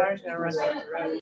water's gonna run down the road.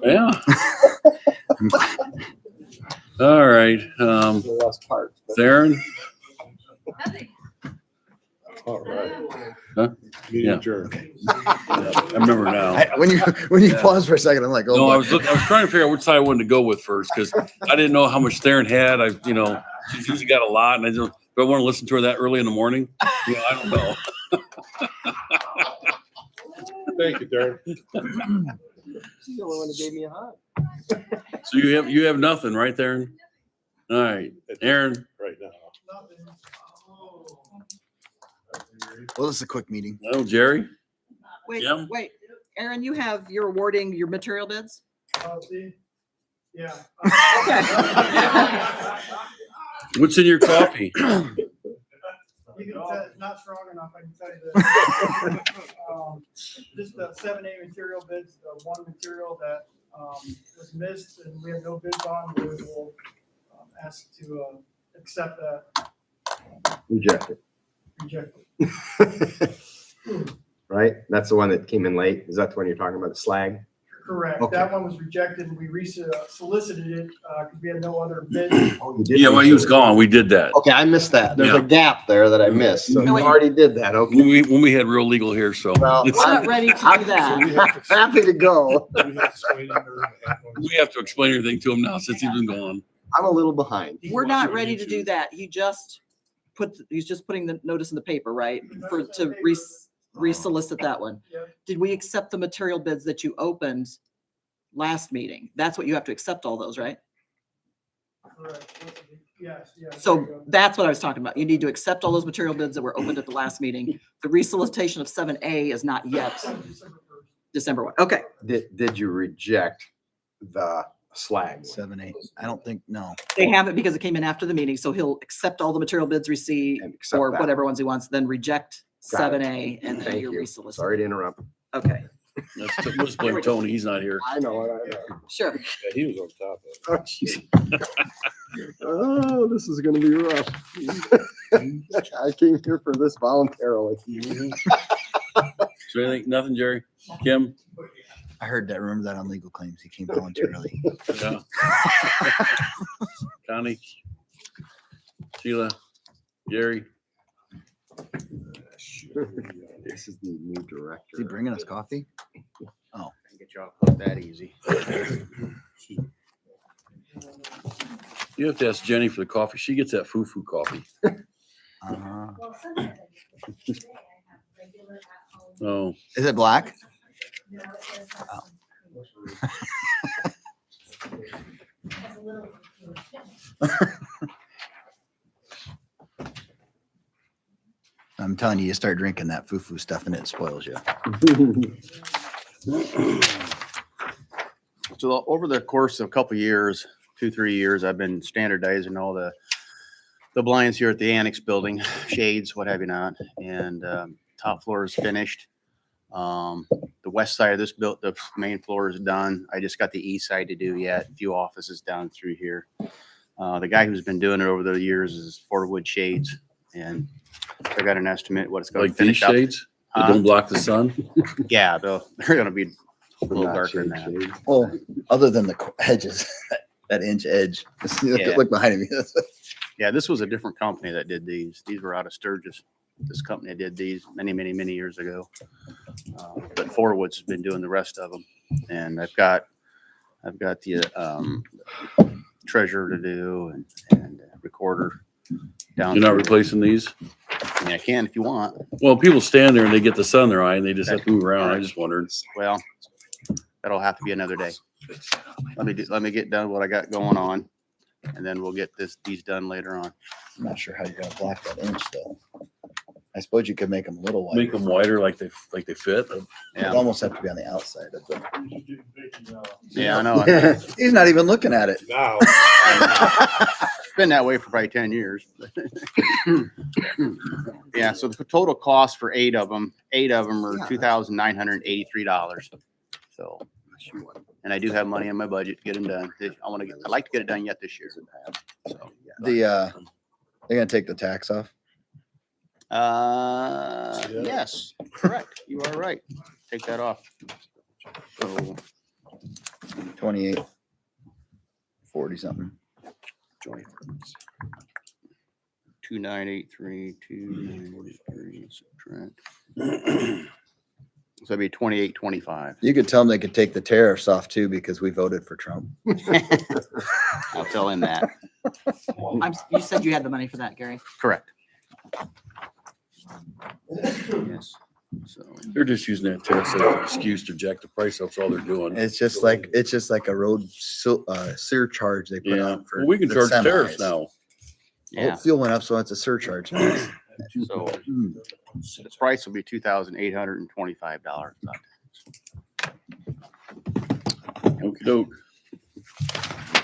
Yeah. All right. Theron? All right. Huh? Meeting Yeah. adjourned. I remember now. When you pause for a second, I'm like, oh, No, boy. I was trying to figure out which side I wanted to go with first because I didn't know how much Theron had. She's usually got a lot, and do I want to listen to her that early in the morning? I don't know. Thank you, Darren. She's the only one that gave me a hug. So you have nothing, right, Theron? All right, Aaron. Right now. Well, this is a quick meeting. Oh, Jerry. Wait, Jim? wait, Aaron, you're awarding your material bids? Yeah. What's in your coffee? You can tell, not strong enough, I can tell you that. Just the 7A material bids, the one material that was missed and we have no bids on, we will ask to accept that, Reject it. reject it. Right? That's the one that came in late. Is that the one you're talking about, the slag? Correct. Okay. That one was rejected and we solicited it because we had no other bids. Oh, you did? Yeah, while he was gone, we did that. Okay, I missed that. There's Yeah. a gap there that I missed. So No, you wait. already did that. Okay. When we had real legal here, so Well, We're not ready to do I'm that. happy to go. We have to explain to her what happened. we have to explain everything to him now since he's been gone. I'm a little behind. We're not ready to do that. He's just putting the notice in the paper, right? To re-solicit that one. Yep. Did we accept the material bids that you opened last meeting? That's what you have to accept, all those, right? Correct. Yes, yes. there you So go. that's what I was talking about. You need to accept all those material bids that were opened at the last meeting. The resolicitation of 7A is not yet December 1st. December 1. Okay. Did you reject the slag? 7, 8. I don't think, no. They have it because it came in after the meeting, so he'll accept all the material bids received And accept or that whatever one. ones he wants, then reject Got it. 7A and then Thank you you. resolicit. Sorry to interrupt. Okay, Let's blame Tony. He's not here. I know. sure. Yeah, he was on top of it. Oh, geez. Oh, this is going to be rough. I came here for this voluntarily. So anything, nothing, Jerry? Kim? I heard that. Remember that on legal claims. He came voluntarily. Yeah. Connie? Sheila? Jerry? This is the new director. Is he bringing us coffee? Get you off hook that easy. You have to ask Jenny for the coffee. She gets that foo-foo coffee. Oh, Is it black? I'm telling you, you start drinking that foo-foo stuff and it spoils you. So over the course of a couple of years, 2-3 years, I've been standardizing all the blinds here at the annex building, shades, what have you not, and top floor is finished. The west side of this the main floor is done. I just got the east side to do yet. A few offices down through here. The guy who's been doing it over the years is Wood Shades, and I got an estimate what it's going like to these finish up. shades that don't block the sun? Yeah, they're going to be a little darker than that. Well, other than the edges, that inch edge. Yeah. Look behind me. Yeah, this was a different company that did these. These were out of Sturgis. This company did these many years ago. But Forwood's been doing the rest of them. And I've got the treasurer to do and recorder down. You're not through. replacing these? I mean, I can if you want. Well, people stand there and they get the sun in their eye and they just have to move around. I just wondered. Well, that'll have to be another day. Let me get done what I got going on, and then we'll get these done later on. I'm not sure how you're gonna block that inch though. I suppose you could make them a little wider. Make them wider like they fit. It'd Yeah, almost have to be on the outside of them. yeah, I know. He's not even looking at it. Now, It's been that way for probably 10 years. Yeah, so the total cost for eight of them are $2,983. So, and I do have money in my budget to get them done. I'd like to get it done yet this year. So, They're gonna take the tax off. yes, correct. You are right. Take that off. So 28, 40 something. 2983, subtract. So it'd be 2825. You could tell them they could take the tariffs off too because we voted for Trump. I'll tell him that. You said you had the money for that, Gary. Correct. Yes. So They're just using that tariff as an excuse to jack the price up. That's all they're doing. It's just like a road surcharge they put Yeah, on for. well, we can the charge tariffs semis. now. Oh, yeah. fuel went up, so it's a surcharge. So Mm. the price will be $2,825. Okey doke.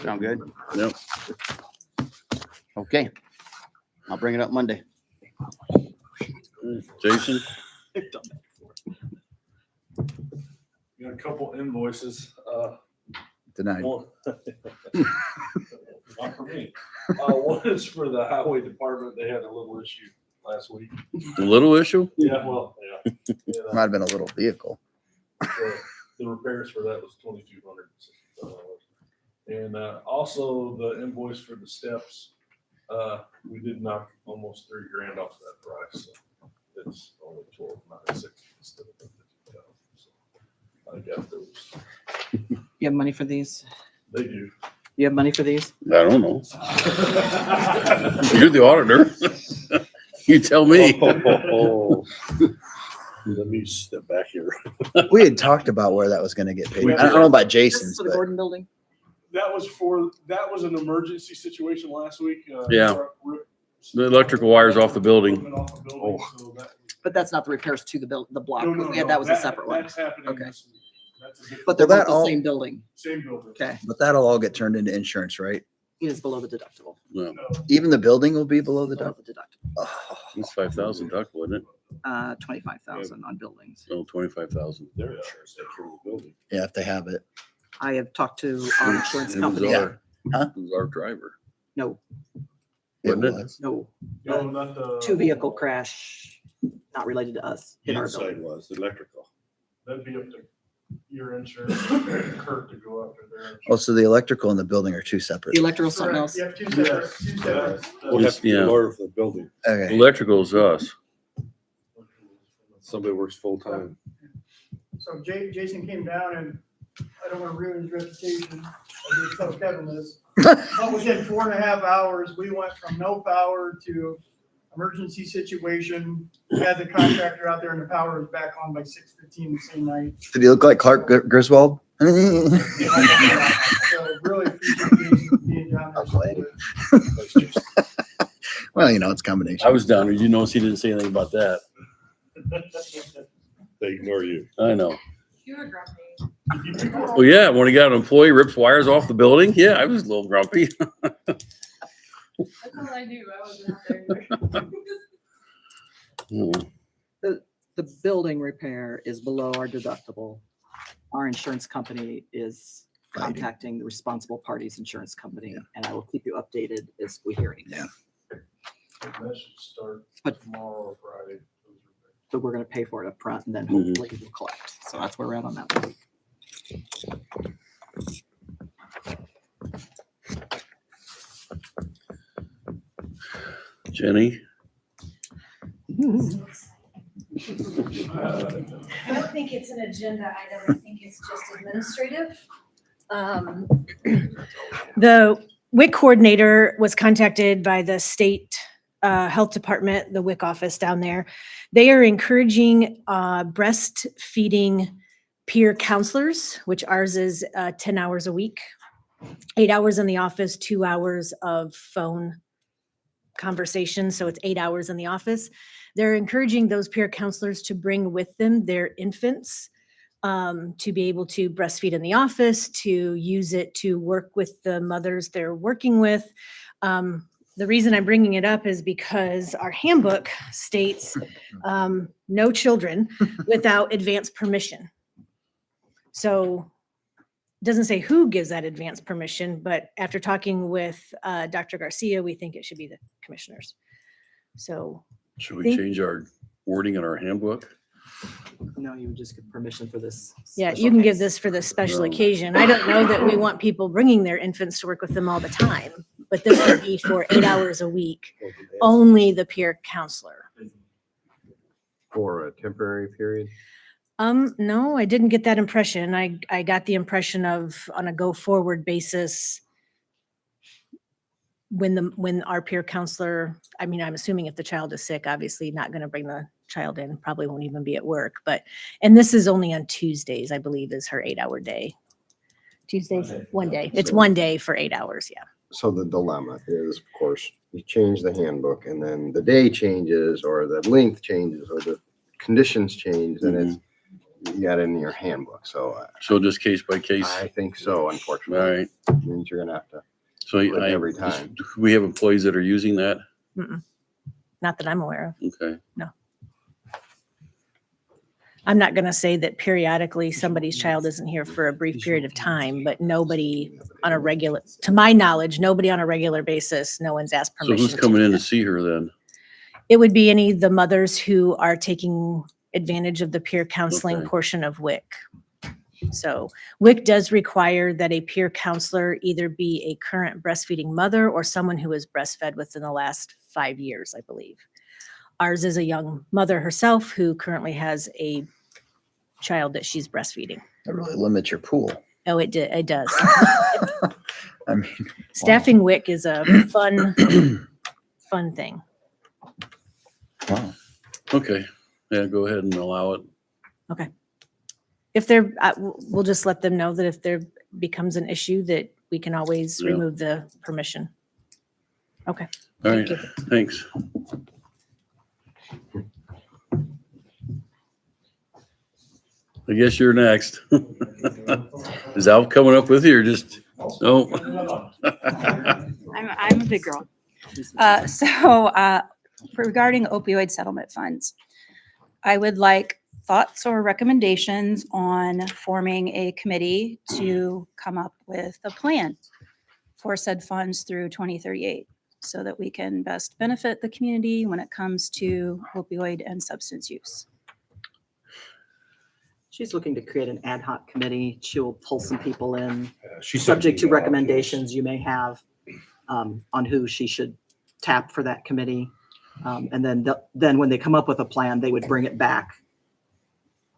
Sound good? Yep. Okay. I'll bring it up Monday. Jason? Got a couple invoices, Denied. one. Not for me. One is for the highway department. They had a little issue last week. A little issue? Yeah, well, yeah. And, Might have been a little vehicle. the repairs for that was $2,260. And also the invoice for the steps, we did knock almost $3,000 off that price. So it's only $12,960 instead of $50,000. So I got those. You have money for these? They do. You have money for these? I don't know. You're the auditor. You tell me. Oh. Let me step back here. We had talked about where that was going to get paid. We I don't know about This is Jason's, for the but Gordon building? That was an emergency situation last week. Yeah. Ripped The electrical wires off the building. equipment off the building, so that- But that's not the repairs to the block. No, no, We had- no, That was a separate one. That's happening Okay. this week. That's a different. But they're Well, both that the all- same building. Same building. Okay. that'll all get turned into insurance, right? It is below the deductible. No, Even the building will be below the Below dump. the deductible. Oh, it's 5,000 duck, wasn't it? 25,000 on buildings. No, 25,000. Their insurance takes care of the building. yeah, if they have it. I have talked to our insurance It was company. our- Huh? It was our driver. No, It Wasn't it? was. no, No, not the. two vehicle crash, not related to us, hit our Inside building. was electrical. That'd be up to your insurance, Kurt, to go after their. Oh, so the electrical and the building are two separate. The electrical something Correct. else. You have two separate, two separate. We'll have to get Yeah. a lawyer for the building. Okay. Electrical is us. Somebody works full-time. So Jason came down and I don't want to ruin his reputation. I did tell Kevin this. But within 4.5 hours, we went from no power to emergency situation. We had the contractor out there and the power was back on by 6:15 the same night. Did he look like Clark Griswold? So really appreciate Jason being down there. I'm glad. Well, it's a combination. I was down there. You notice he didn't say anything about that. They ignore you. I know. You were grumpy. Well, yeah, when he got an employee rips wires off the building, yeah, I was a little grumpy. That's all I do. I wasn't out there. The building repair is below our deductible. Our insurance company is Fighting. contacting the responsible party's insurance company, and I will keep you updated as we hear anything. Yeah. That should start But- tomorrow or Friday. But we're gonna pay for it up front, and then Mhm. hopefully we'll collect. So that's where we're at on that one. Jenny? I don't think it's an agenda item. I think it's just administrative. The WIC coordinator was contacted by the state health department, the WIC office down there. They are encouraging breastfeeding peer counselors, which ours is 10 hours a week, 8 hours in the office, 2 hours of phone conversation. So it's 8 hours in the office. They're encouraging those peer counselors to bring with them their infants to be able to breastfeed in the office, to use it to work with the mothers they're working with. The reason I'm bringing it up is because our handbook states no children without advance permission. So it doesn't say who gives that advance permission, but after talking with Dr. Garcia, we think it should be the commissioners. So Should we Think- change our wording in our handbook? No, you would just get permission for this. Yeah, special you can give case. this for this special No. occasion. I don't know that we want people bringing their infants to work with them all the time, but this would be for 8 hours a week, only the peer counselor. For a temporary period. No, I didn't get that impression. I got the impression of on a go forward basis. When our peer counselor, I mean, I'm assuming if the child is sick, obviously not going to bring the child in, probably won't even be at work, and this is only on Tuesdays, I believe is her 8-hour day. Tuesdays, one day. It's So- 1 day for 8 hours. Yeah. So the dilemma is, of course, you change the handbook and then the day changes or the length changes or the conditions change, then it's, you got it in your handbook. So So just case by case. I think so, All unfortunately. right. Means you're gonna have to. So Every time. we have employees that are using that. Mm-mm. Not that I'm aware of. Okay. I'm not going to say that periodically somebody's child isn't here for a brief period of time, but nobody on a regular, to my knowledge, nobody on a regular basis, no one's asked So permission. who's coming in to see her then? It would be any of the mothers who are taking advantage of the peer counseling Okay. portion of WIC. So WIC does require that a peer counselor either be a current breastfeeding mother or someone who has breastfed within the last 5 years, I believe. Ours is a young mother herself who currently has a child that she's breastfeeding. That really limits your pool. Oh, it does. I mean, Staffing WIC is a fun thing. wow. Okay. Yeah, go ahead and allow it. If there, we'll just let them know that if there becomes an issue that we can always Yeah. remove the permission. Okay. All right. Thank you. Thanks. I guess you're next. Is Al coming up with you or just, no? I'm a big girl. Regarding opioid settlement funds, I would like thoughts or recommendations on forming a committee to come up with a plan for said funds through 2038 so that we can best benefit the community when it comes to opioid and substance use. She's looking to create an ad hoc committee. She'll pull some people in, She sent subject me to that. recommendations you may have on who she should tap for that committee. And then when they come up with a plan, they would bring it back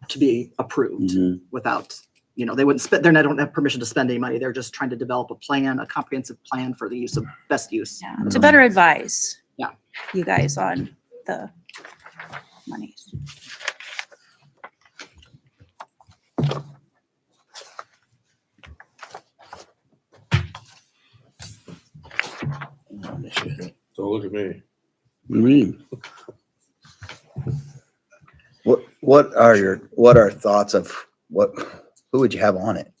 to be approved Mhm. without, they wouldn't spend, they don't have permission to spend any money. They're just trying to develop a plan, a comprehensive plan for the use of best use. Yeah, to better advise Yeah. you guys on the monies. So look at me. What do you mean? What are thoughts of who would you have on it?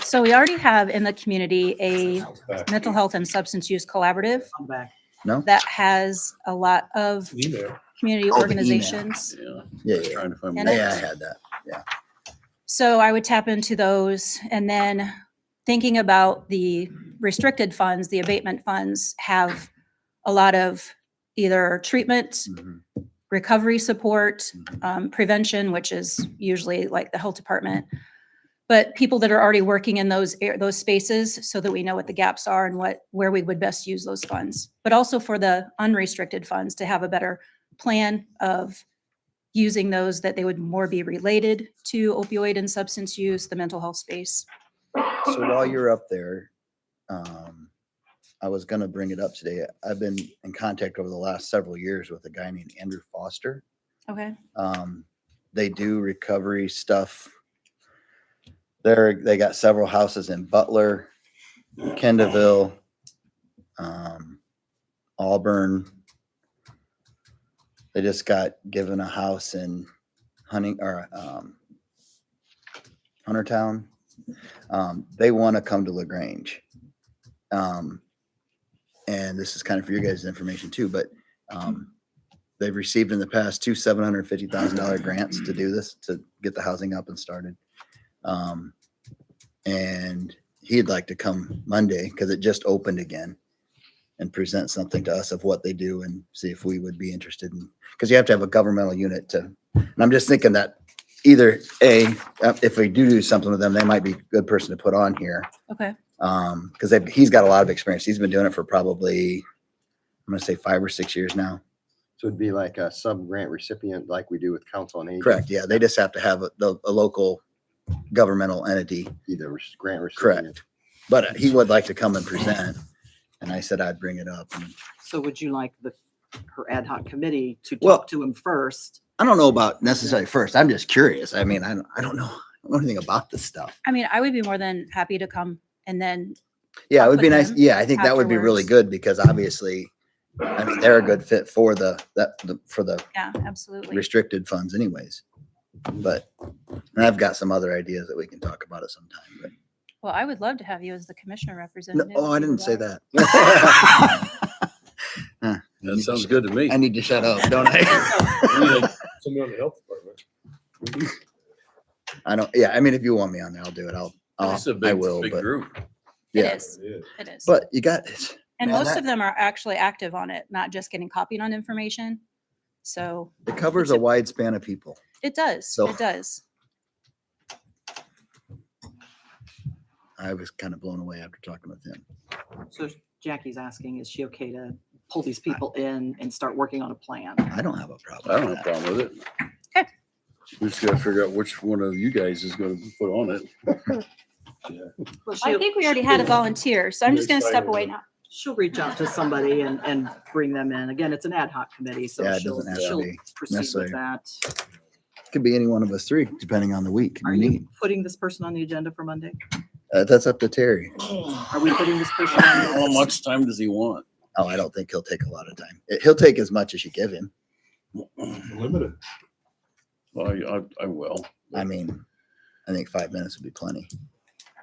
So we already have in the community a mental health and substance use collaborative Come back. that has a lot of Email. community Oh, the email. organizations. Yeah. Yeah, Just yeah. trying to find. And my- Yeah, I had that. So I would tap into those and then thinking about the restricted funds, the abatement funds have a lot of either treatment, Mhm. recovery support, prevention, which is usually like the health department. But people that are already working in those spaces so that we know what the gaps are and where we would best use those funds. But also for the unrestricted funds to have a better plan of using those that they would more be related to opioid and substance use, the mental health space. So while you're up there, I was gonna bring it up today. I've been in contact over the last several years with a guy named Andrew Foster. Okay. They do recovery stuff. They got several houses in Butler, Kendallville, Auburn. They just got given a house in Huntertown. They want to come to LaGrange. And this is kind of for your guys' information too, but they've received in the past two $750,000 grants to do this, to get the housing up and started. And he'd like to come Monday because it just opened again and present something to us of what they do and see if we would be interested in, because you have to have a governmental unit to And I'm just thinking that either if we do something with them, they might be a good person to put on here. Okay. Cause he's got a lot of experience. He's been doing it for probably, I'm gonna say 5 or 6 years now. So it'd be like a sub-grant recipient like we do with Council on Aging. Correct. Yeah. They just have to have a local governmental entity. Either grant recipient. Correct. But he would like to come and present. And I said I'd bring it up. And So would you like her ad hoc committee to Well- talk to him first? I don't know about necessarily first. I'm just curious. I mean, I don't know anything about this stuff. I mean, I would be more than happy to come and then, Yeah, it talk would be with nice. them Yeah, I think that would be really afterwards. good because obviously, I mean, they're a good fit for the yeah, absolutely. restricted funds anyways. But and I've got some other ideas that we can talk about at some time. But Well, I would love to have you as the commissioner no, representative. oh, I if you didn't say would that. That sounds good to me. I need to shut up, don't I? Somebody on the health department. I don't. Yeah, I mean, if you want me on there, I'll do it. It's a I big, will. big But group. It yeah, is. It is. but you got And man, most that- of them are actually active on it, not just getting copied on information. So it covers It's a wide span of people. it does. So- It does. I was kind of blown away after talking with him. So Jackie's asking, is she okay to pull these people in and start working on a plan? I don't have a problem. I don't with have a that. problem with it. Okay. We just gotta figure out which one of you guys is gonna put on it. Well, I think we already had a volunteer, so I'm just going to step Excited. away now. she'll reach out to somebody and bring them in. Again, it's an ad hoc committee, so Yeah, it she'll doesn't have to she'll be proceed necessary. with that. Could be any one of us three, depending on the week. Are we you need. putting this person on the agenda for Monday? That's up to Terry. Are we putting this person on? How much time does he want? Oh, I don't think he'll take a lot of time. He'll take as much as you give him. Limited. Well, I will. I mean, I think 5 minutes would be plenty,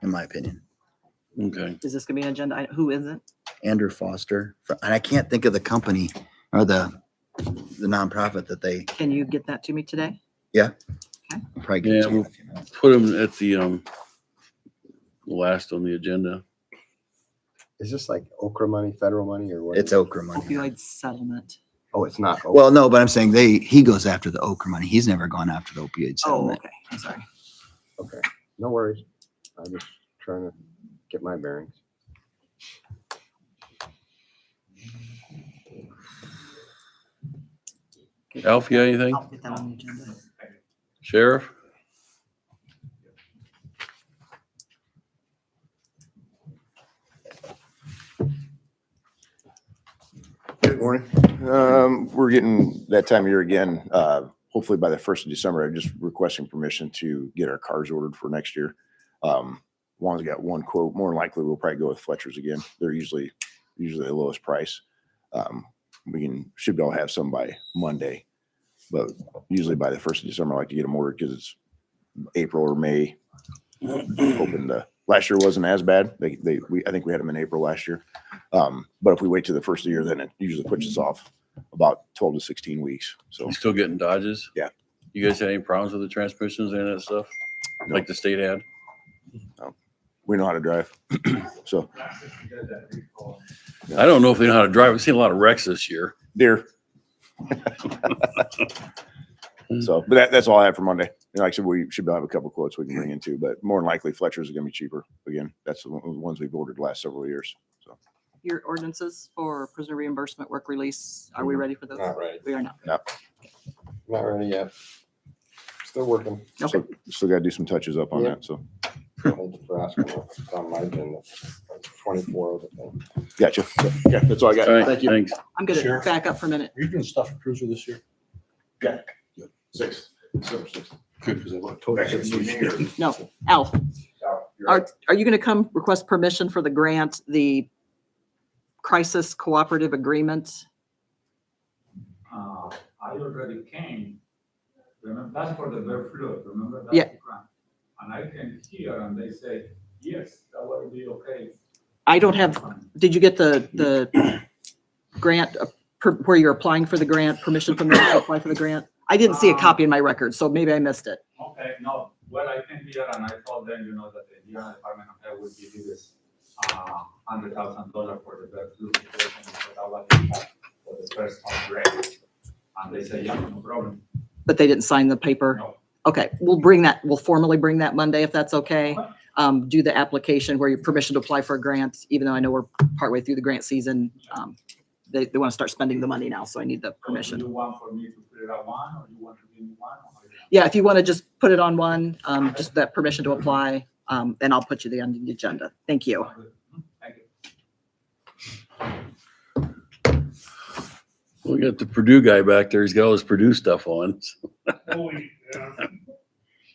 in my opinion. Okay. Is this gonna be an agenda? Who isn't? Andrew Foster, and I can't think of the company or the nonprofit that they Can you get that to me today? probably. give it Yeah, to you in we'll a few minutes. put him at the last on the agenda. Is this like Okra money, federal money, or what? It's Okra money. Opioid settlement. Oh, it's not. Well, no, but I'm saying he goes after the Okra money. He's never gone after the opioid Oh, settlement. okay. I'm sorry. Okay, no worries. I'm just trying to get my bearings. Alf, you got anything? I'll get that on the agenda. Sheriff? Good morning. We're getting that time of year again. Hopefully by the 1st of December, I'm just requesting permission to get our cars ordered for next year. As long as we got one quote, more than likely we'll probably go with Fletcher's again. They're usually the lowest price. Should be able to have some by Monday, but usually by the 1st of December, I like to get them ordered because it's April or May. Last year wasn't as bad. I think we had them in April last year. But if we wait till the 1st of the year, then it usually puts us off about 12 to 16 weeks. So You still getting Dodges? Yeah. You guys had any problems with the transmissions and that stuff? No. Like the state had? we know how to drive. So I don't know if they know how to drive. We've seen a lot of wrecks this year. deer. So, but that's all I have for Monday. And like I said, we should have a couple quotes we can bring into, but more than likely Fletcher's are going to be cheaper. Again, that's the ones we've ordered the last several years. So Your ordinances for prisoner reimbursement, work release, are we ready for those? Not ready. We are not. Not ready yet. Still working. Okay. still got to do some touches up on Yeah. that. So Thank you for asking. It's on my agenda. 24 of it. gotcha. So, yeah, that's all I got. All right, Thank you. thanks. I'm gonna Sure. back up for a minute. Are you doing stuff for Cruiser this year? Yeah. Good. 6. December 6th. Good, because I want to. No, Alf, are you gonna come request permission for the grant, the crisis cooperative agreement? I already came. Remember, that's for the bird flu, remember? That's Yeah. the grant. And I came here and they say, yes, that will be okay. I don't have, did you get the grant, where you're applying for the grant, permission from them to apply for the grant? I didn't see a copy in my record, so maybe I missed it. Okay, no, well, I came here and I told them, that the Indiana Department of Health would give you this, $100,000 for the bird flu situation, so that was the for the first outbreak. And they say, yeah, no problem. But they didn't sign the paper? No. Okay, we'll formally bring that Monday if that's okay. Do the application where you permission to apply for a grant, even though I know we're partway through the grant season. They want to start spending the money now, so I need the Do permission. you want for me to put it on one, or you want to give me one? Yeah, if you want to just put it on one, just that permission to apply, then I'll put you on the agenda. Thank you. Thank you. We got the Purdue guy back there. He's got all his Purdue stuff on.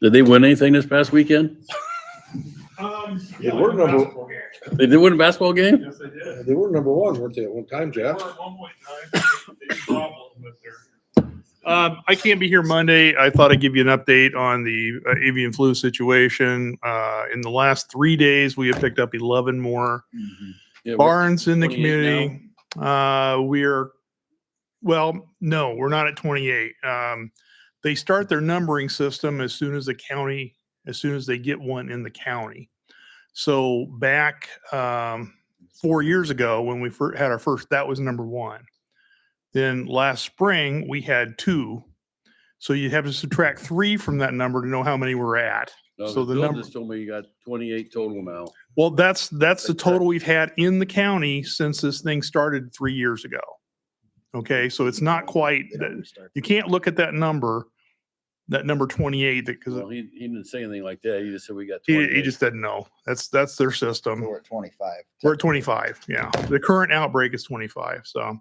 Did they win anything this past weekend? They were number- They did win a basketball game? Yes, they did. They were number one, weren't they, at one time, They were Jeff? at 1.9. They had problems with their- I can't be here Monday. I thought I'd give you an update on the avian flu situation. In the last 3 days, we have picked up 11 more Yeah, barns in the 28 community. No, we're not at 28. They start their numbering system as soon as they get one in the county. So back 4 years ago, when we had our first, that was number one. Then last spring, we had 2. So you have to subtract 3 from that number to know how many we're at. No, So the Bill number, just told me you got 28 total now. well, that's the total we've had in the county since this thing started 3 years ago. Okay, so it's not quite, you can't look at that number 28, because Well, he didn't say anything like that. He just said we got he 28. just doesn't know. That's their system. So we're at 25. We're at 25. Yeah, the current outbreak is 25. So,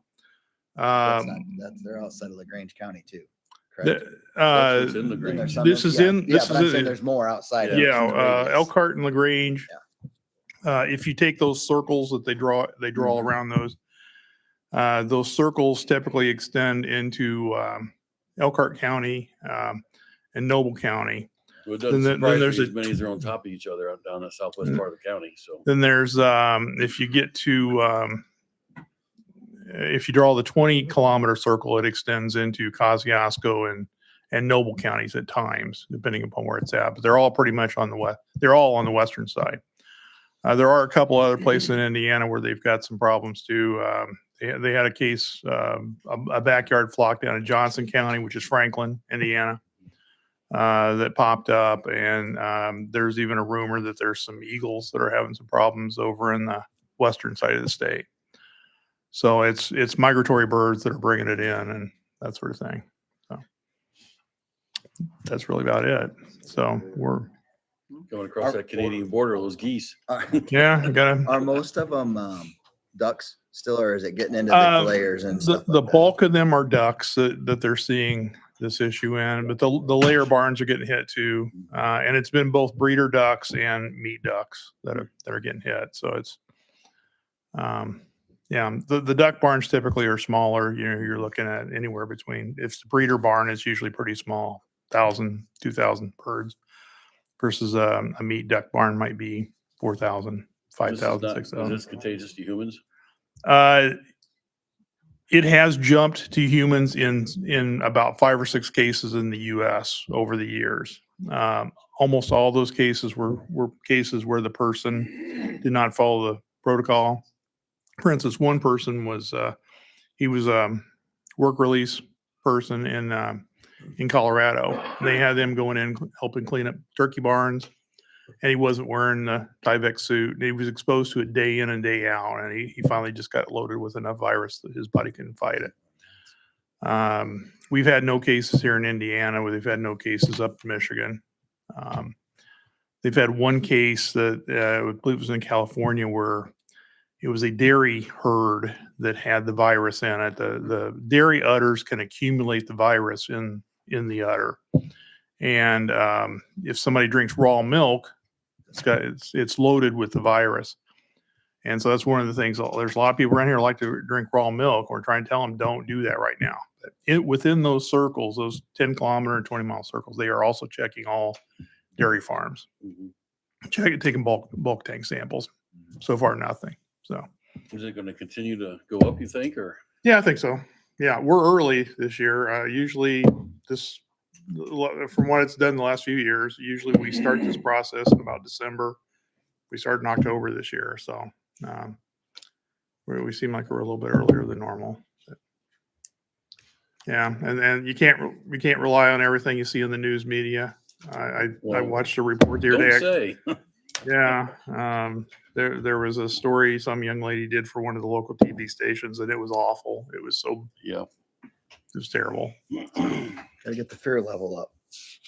They're outside of LaGrange County too. Correct? That's what's in the Then green. there's some this is in. Yeah, This but I'm is saying in. there's more outside. Yeah, of the radius. Elkhart and LaGrange. If you take those circles that they draw around those circles typically extend into Elkhart County and Noble County. Well, it doesn't then surprise there's me a- as many as they're on top of each other out down the southwest part of the county. So Then there's if you get to if you draw the 20-kilometer circle, it extends into Kosciuszko and Noble counties at times, depending upon where it's at. But they're all pretty much on the west. They're all on the western side. There are a couple other places in Indiana where they've got some problems too. They had a case, a backyard flock down in Johnson County, which is Franklin, Indiana, that popped up. And there's even a rumor that there's some eagles that are having some problems over in the western side of the state. So it's migratory birds that are bringing it in and that sort of thing. So that's really about it. So we're going across that Canadian border, those geese. Are most of them ducks still, or is it getting into the layers and stuff? The like that? bulk of them are ducks that they're seeing this issue in, but the layer barns are getting hit too. And it's been both breeder ducks and meat ducks that are getting hit. So it's, the duck barns typically are smaller. You know, you're looking at anywhere between, if the breeder barn is usually pretty small, 1,000, 2,000 birds, versus a meat duck barn might be 4,000, 5,000, 6,000. Is this contagious to humans? It has jumped to humans in about 5 or 6 cases in the U.S. over the years. Almost all those cases were cases where the person did not follow the protocol. For instance, one person was he was a work release person in Colorado. They had them going in helping clean up turkey barns, and he wasn't wearing the Tyvek suit. And he was exposed to it day in and day out, and he finally just got loaded with enough virus that his body couldn't fight it. We've had no cases here in Indiana. They've had no cases up in Michigan. They've had one case that I believe was in California where it was a dairy herd that had the virus in it. The dairy udders can accumulate the virus in the udder. And if somebody drinks raw milk, it's loaded with the virus. And so that's one of the things. There's a lot of people around here who like to drink raw milk. We're trying to tell them don't do that right now. But within those circles, those 10-kilometer and 20-mile circles, they are also checking all dairy farms. Taking bulk tank samples. So far, nothing. So is it going to continue to go up, you think, or? Yeah, I think so. Yeah, we're early this year. Usually this, from what it's done the last few years, usually we start this process in about December. We started in October this year. So we seem like we're a little bit earlier than normal. Yeah, and you can't rely on everything you see in the news media. I Well, watched a report the other Don't day. say. Yeah, there was a story some young lady did for one of the local TV stations, and it was awful. It was Yeah. it was terrible. Gotta get the fear level up.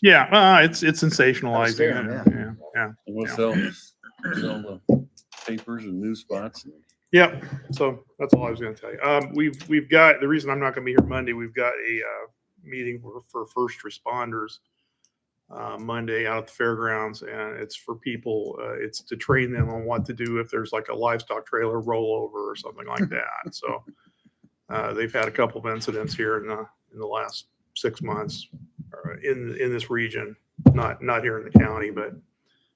Yeah, it's sensationalizing. scare 'em, Yeah. And we'll Yeah. sell the papers and news spots. Yep. So that's all I was going to tell you. We've got the reason I'm not going to be here Monday. We've got a meeting for first responders Monday out at the fairgrounds, and it's for people. It's to train them on what to do if there's like a livestock trailer rollover or something like that. So they've had a couple of incidents here in the last 6 months in this region, not here in the county, but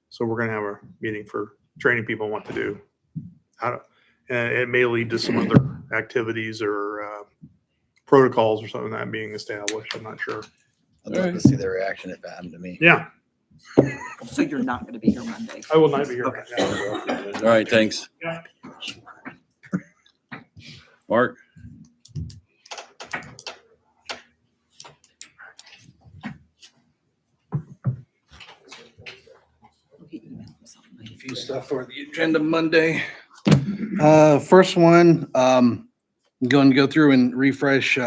so we're going to have a meeting for training people on what to do. And it may lead to some other activities or protocols or something that being established. I'm not sure. I'd love to see their reaction if it happened to me. Yeah. So you're not going to be here Monday? I will not be here. Okay. All right, thanks. Yeah. Mark? A few stuff for the agenda Monday. First one, I'm going to go through and refresh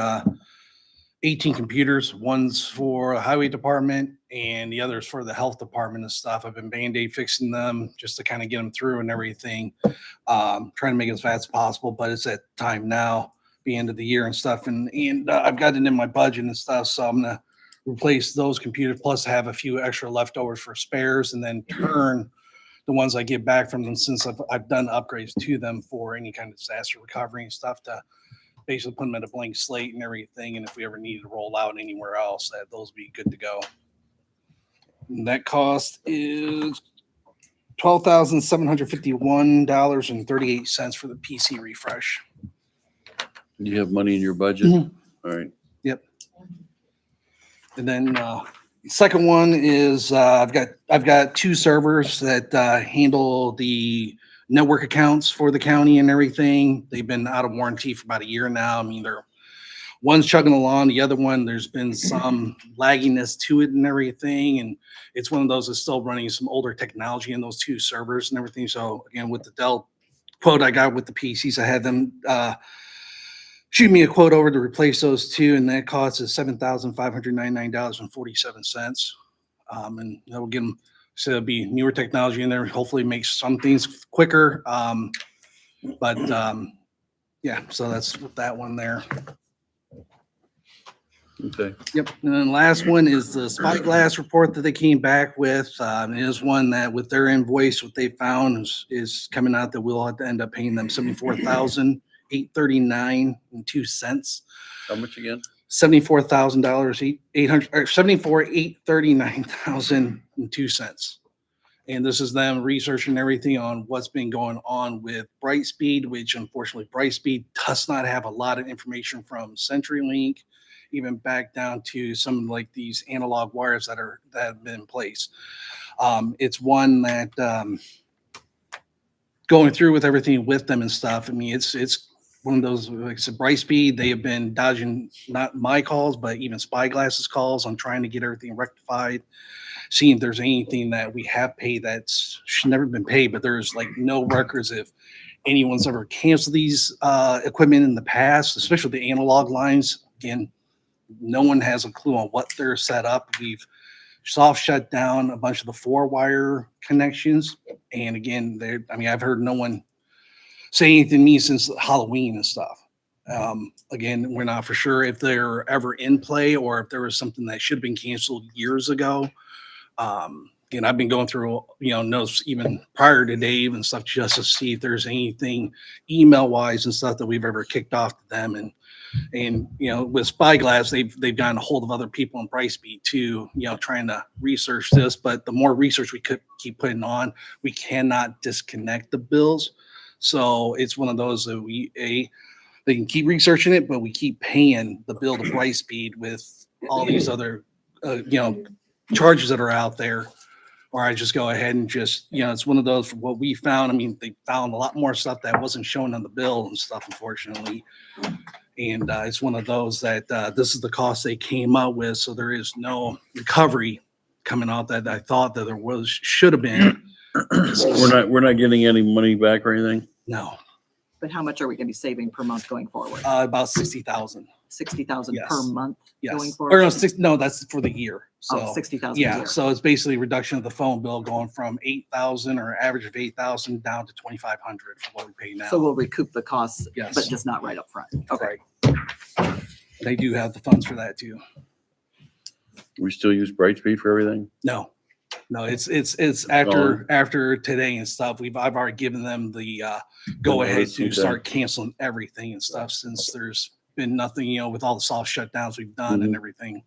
18 computers. One's for the highway department and the other's for the health department and stuff. I've been Band-Aid fixing them just to kind of get them through and everything. Trying to make it as fast as possible, but it's at time now, the end of the year and stuff. And I've got it in my budget and stuff, so I'm going to replace those computers, plus have a few extra leftovers for spares, and then turn the ones I get back from them, since I've done upgrades to them for any kind of disaster recovery and stuff, to basically put them at a blank slate and everything. And if we ever needed to roll out anywhere else, that those would be good to go. And that cost is $12,751.38 for the PC refresh. You have money in your budget? Mm-hmm. All right. Yep. And then second one is I've got two servers that handle the network accounts for the county and everything. They've been out of warranty for about a year now. I mean, one's chugging along, the other one, there's been some lagginess to it and everything. And it's one of those that's still running some older technology in those two servers and everything. So again, with the Dell quote I got with the PCs, I had them shoot me a quote over to replace those two, and that cost is $7,599.47. And that will get them, so it'll be newer technology in there, hopefully makes some things quicker. Yeah, so that's that one there. Okay. Yep. And then the last one is the Spyglass report that they came back with. It is one that with their invoice, what they found is coming out that we'll have to end up paying them $74,839.02. How much again? $74,839.02. And this is them researching everything on what's been going on with Brightspeed, which unfortunately Brightspeed does not have a lot of information from CenturyLink, even back down to some like these analog wires that have been in place. It's one that going through with everything with them and stuff. I mean, it's one of those, like I said, Brightspeed, they have been dodging not my calls, but even Spyglass's calls on trying to get everything rectified, seeing if there's anything that we have paid that's should never been paid, but there's like no records if anyone's ever canceled these equipment in the past, especially the analog lines. Again, no one has a clue on what they're set up. We've soft shut down a bunch of the 4-wire connections. And again, I've heard no one say anything to me since Halloween and stuff. Again, we're not for sure if they're ever in play or if there was something that should have been canceled years ago. Again, I've been going through, notes even prior to Dave and stuff just to see if there's anything email wise and stuff that we've ever kicked off to them. And with Spyglass, they've gotten a hold of other people in Brightspeed too, trying to research this. But the more research we could keep putting on, we cannot disconnect the bills. So it's one of those that they can keep researching it, but we keep paying the bill to Brightspeed with all these other, charges that are out there. or I just go ahead and just, it's one of those, what we found, I mean, they found a lot more stuff that wasn't shown on the bill and stuff, unfortunately. And it's one of those that this is the cost they came out with, so there is no recovery coming out that I thought that there should have been. We're not getting any money back or anything? No, But how much are we gonna be saving per month going forward? about 60,000. 60,000 per Yes. month going Yes. forward? Or no, that's for the year. So Oh, 60,000 a yeah, year. so it's basically a reduction of the phone bill going from 8,000 or average of 8,000 down to 2,500 for what we pay now. So we'll recoup the costs, Yes. but just not right up front. Okay. Right. They do have the funds for that too. We still use Brightspeed for everything? No, it's after today and stuff. I've already given them the go ahead notice, to okay. start canceling everything and stuff since there's been nothing, with all the soft shutdowns we've done and everything.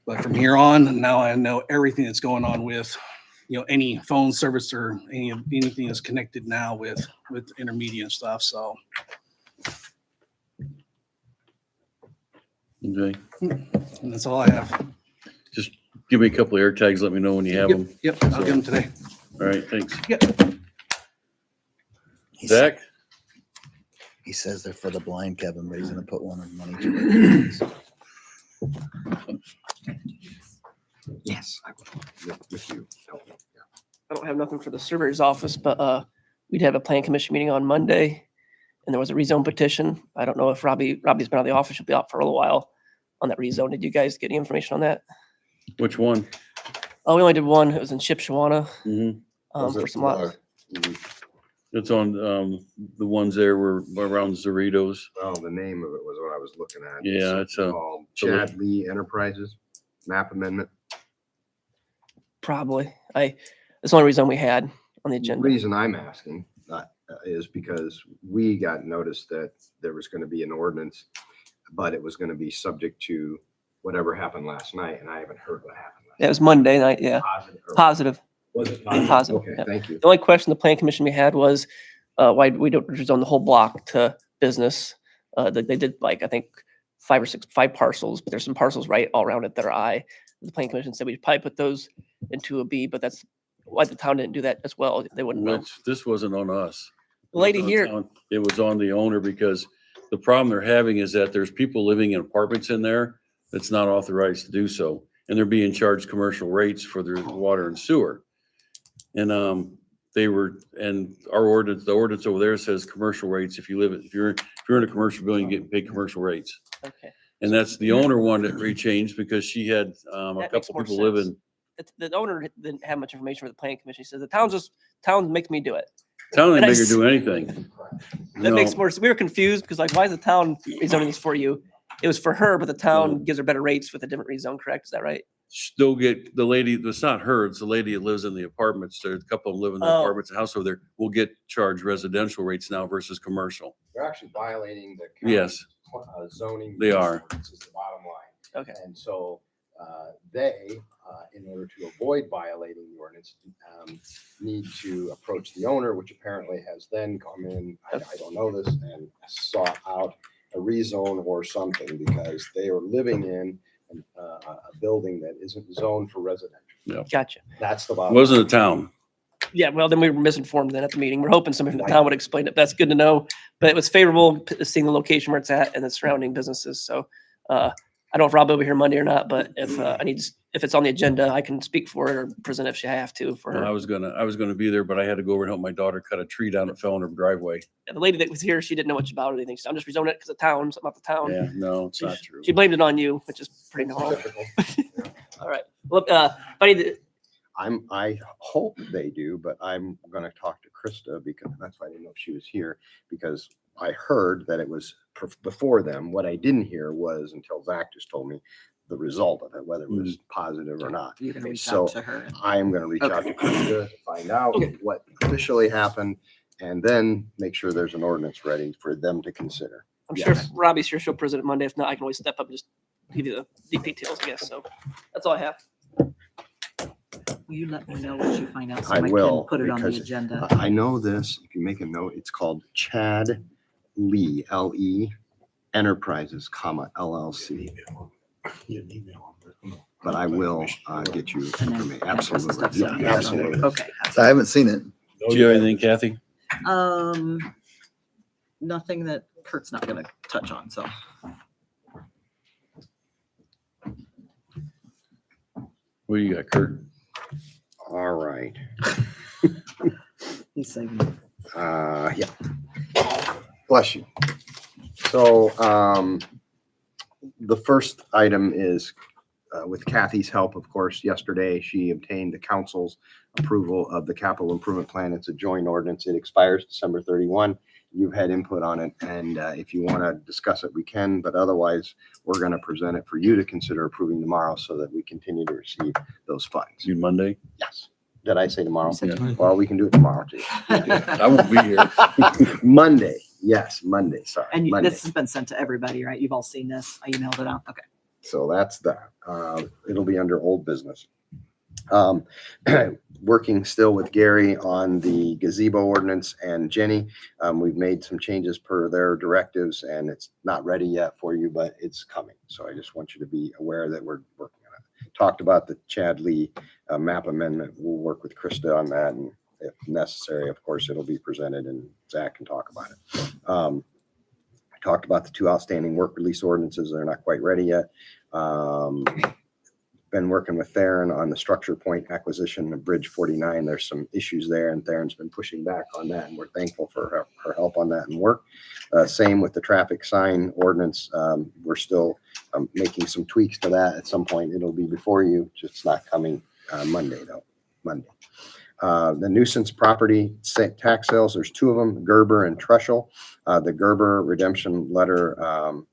But from here on, now I know everything that's going on with, any phone service or anything that's connected now with intermediate and stuff. So Okay. and that's all I have. Just give me a couple of air tags. Let me know when you have them. Yep, I'll give them today. All right, thanks. Yep. Zach? He says they're for the blind, Kevin, but he's gonna put one of the money to it. Yes, I will. With you. I don't have nothing for the surveyor's office, but we'd have a plan commission meeting on Monday, and there was a rezone petition. I don't know if Robbie's been out of the office. She'll be out for a little while on that rezone. Did you guys get any information on that? Which one? Oh, we only did one. It was in Shipshawana, Mm-hmm. for some lots. It's on, the ones there were around Cerritos. Well, the name of it was what I was looking at. Yeah, it's called Chad Lee Enterprises map amendment. Probably. It's the only reason we had on the The agenda. reason I'm asking is because we got notice that there was going to be an ordinance, but it was going to be subject to whatever happened last night, and I haven't heard what happened. It was Monday night, yeah. Positive. Was it Positive, Okay, yeah. thank you. The only question the plan commission we had was why we don't rezone the whole block to business. They did I think 5 parcels, but there's some parcels right all around it that are I. The plan commission said we'd probably put those into a B, but that's why the town didn't do that as well. They wouldn't know. This wasn't on us. The lady It was here, on town. It was on the owner because the problem they're having is that there's people living in apartments in there that's not authorized to do so. And they're being charged commercial rates for their water and sewer. And our ordinance, the ordinance over there says commercial rates. If you're in a commercial building, you get paid commercial rates. okay. And that's the owner wanted it rechanged because she had a That makes couple more people sense. living. The owner didn't have much information for the plan commission. He said the town makes me do it. Town And didn't I make her s- do anything. That makes No. more sense. We were confused because why is the town rezoning this for you? It was for her, but the town gives her better rates with a different rezone, correct? Is that right? Still get the lady, it's not her, it's the lady that lives in the apartments. There's a couple of them live in the Oh. apartments, the house over there, will get charged residential rates now versus commercial. They're actually violating the county Yes, zoning. they are. ordinance is the bottom line. Okay. And so they, in order to avoid violating the ordinance, need to approach the owner, which apparently has then come in, I don't know this, and sought out a rezone or something because they are living in a building that isn't zoned for residential. Gotcha. That's the It bottom. wasn't a town. Yeah, well, then we were misinformed then at the meeting. We're hoping somebody from the town would explain it. That's good to know. But it was favorable seeing the location where it's at and the surrounding businesses. So I don't know if Rob will be here Monday or not, but if it's on the agenda, I can speak for it or present if I have to for And her. I was gonna be there, but I had to go over and help my daughter cut a tree down that fell in her driveway. And the lady that was here, she didn't know much about it. Anything. So I'm just rezoning it because of town, something about the town. Yeah, no, it's not true. She blamed it on you, which is pretty normal. All right. Well, if I need to, I hope they do, but I'm gonna talk to Krista because that's why I didn't know if she was here, because I heard that it was before them. What I didn't hear was until Zach just told me the result of it, whether it was positive or not. You can reach So out to her. I am gonna reach out to Krista to find out what officially happened and then make sure there's an ordinance ready for them to consider. I'm sure if Robbie's here, she'll present it Monday. If not, I can always step up and just give you the details, I guess. So that's all I have. Will you let me know what you find out so I I can will, put it on the because agenda? I know this, if you make a note, it's called Chad Lee, L-E, Enterprises, LLC. but I will get you And then information. pass the stuff Absolutely. on. Yeah, absolutely. Okay. So I haven't seen it. Do you have anything, Kathy? Nothing that Kurt's not gonna touch on, so. What do you got, Kurt? All right. He's saving it. Yeah. Bless you. So, the first item is with Kathy's help, of course, yesterday, she obtained the council's approval of the capital improvement plan. It's a joint ordinance. It expires December 31. You've had input on it, and if you want to discuss it, we can, but otherwise, we're going to present it for you to consider approving tomorrow so that we continue to receive those funds. You Monday? Yes. Did I say tomorrow? said tomorrow. Well, we can do it tomorrow too. I won't be here. Monday. Yes, Monday. Sorry. And Monday. this has been sent to everybody, right? You've all seen this. I emailed it out. Okay. So that's that. It'll be under old business. Working still with Gary on the gazebo ordinance and Jenny. We've made some changes per their directives and it's not ready yet for you, but it's coming. So I just want you to be aware that we're working on it. Talked about the Chad Lee map amendment. We'll work with Krista on that. And if necessary, of course, it'll be presented and Zach can talk about it. I talked about the 2 outstanding work release ordinances. They're not quite ready yet. Been working with Theron on the structure point acquisition of Bridge 49. There's some issues there and Theron's been pushing back on that and we're thankful for her help on that and work. Same with the traffic sign ordinance. We're still making some tweaks to that. At some point it'll be before you, just not coming Monday though, Monday. The nuisance property tax sales, there's 2 of them, Gerber and Trushell. The Gerber redemption letter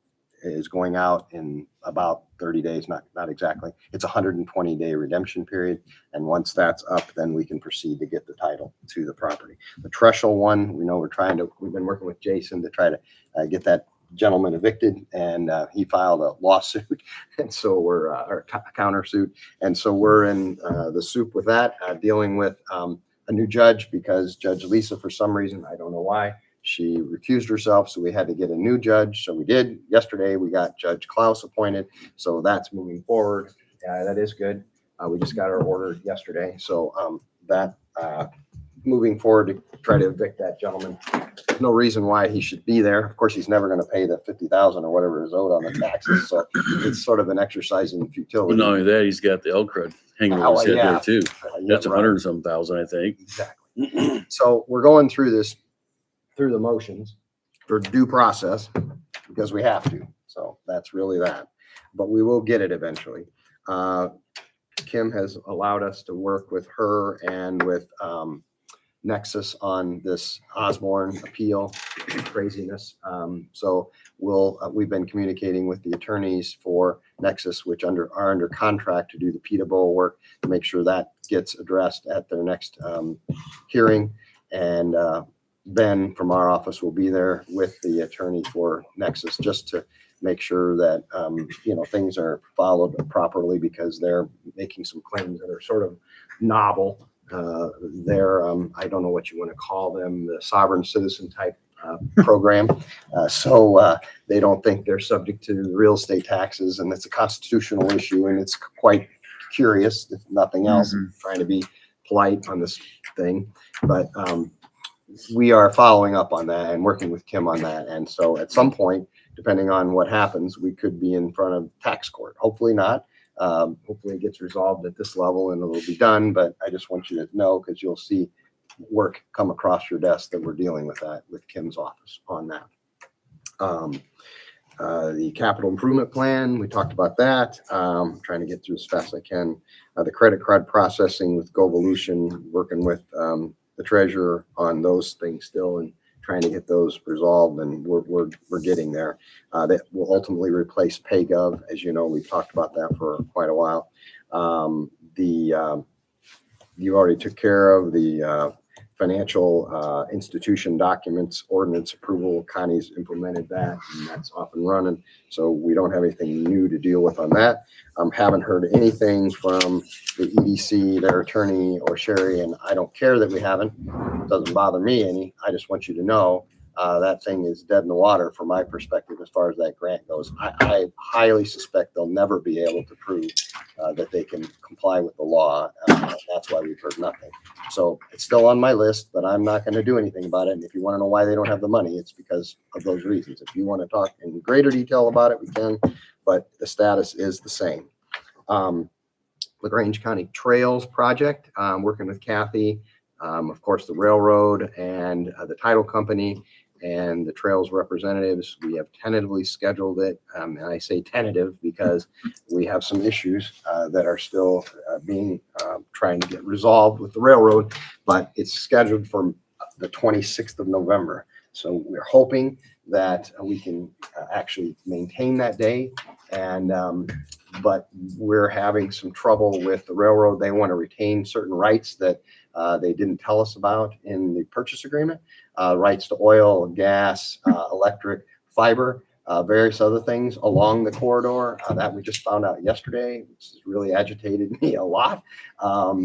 is going out in about 30 days, not exactly. It's a 120-day redemption period. And once that's up, then we can proceed to get the title to the property. The Trushell one, we know we've been working with Jason to try to get that gentleman evicted and he filed a lawsuit. And so we're, or countersuit. And so we're in the soup with that, dealing with a new judge because Judge Lisa, for some reason, I don't know why, she recused herself, so we had to get a new judge. So we did. Yesterday, we got Judge Klaus appointed. So that's moving forward. That is good. We just got our order yesterday. So that moving forward to try to evict that gentleman. There's no reason why he should be there. Of course, he's never going to pay the $50,000 or whatever is owed on the taxes. So it's sort of an exercise in futility. But not only that, he's got the L crud hanging over his head yeah. there too. That's Right. 100 and some thousand, I think. Exactly. So we're going through this, through the motions for due process because we have to. So that's really that. But we will get it eventually. Kim has allowed us to work with her and with Nexus on this Osborne appeal craziness. So we've been communicating with the attorneys for Nexus, which are under contract to do the PETA bowl work to make sure that gets addressed at their next hearing. And Ben from our office will be there with the attorney for Nexus just to make sure that, things are followed properly because they're making some claims that are sort of novel. They're, I don't know what you want to call them, the sovereign citizen type program. So they don't think they're subject to real estate taxes and it's a constitutional issue and it's quite curious, if nothing else. I'm trying to be polite on this thing, but we are following up on that and working with Kim on that. And so at some point, depending on what happens, we could be in front of tax court. Hopefully not. Hopefully it gets resolved at this level and it'll be done. But I just want you to know because you'll see work come across your desk that we're dealing with that with Kim's office on that. The capital improvement plan, we talked about that. Trying to get through as fast as I can. The credit card processing with Govolution, working with the treasurer on those things still and trying to get those resolved, and we're getting there. That will ultimately replace PayGov. As you know, we've talked about that for quite a while. You already took care of the financial institution documents ordinance approval. Connie's implemented that, and that's off and running. So we don't have anything new to deal with on that. Haven't heard anything from the EDC, their attorney, or Sherry, and I don't care that we haven't. It doesn't bother me any. I just want you to know that thing is dead in the water from my perspective as far as that grant goes. I highly suspect they'll never be able to prove that they can comply with the law. That's why we've heard nothing. So it's still on my list, but I'm not going to do anything about it. And if you want to know why they don't have the money, it's because of those reasons. If you want to talk in greater detail about it, we can, but the status is the same. LaGrange County Trails Project, working with Kathy, of course, the railroad and the title company and the trails representatives. We have tentatively scheduled it. And I say tentative because we have some issues that are still being trying to get resolved with the railroad, but it's scheduled for the 26th of November. So we're hoping that we can actually maintain that day. And but we're having some trouble with the railroad. They want to retain certain rights that they didn't tell us about in the purchase agreement, rights to oil, gas, electric, fiber, various other things along the corridor that we just found out yesterday, which has really agitated me a lot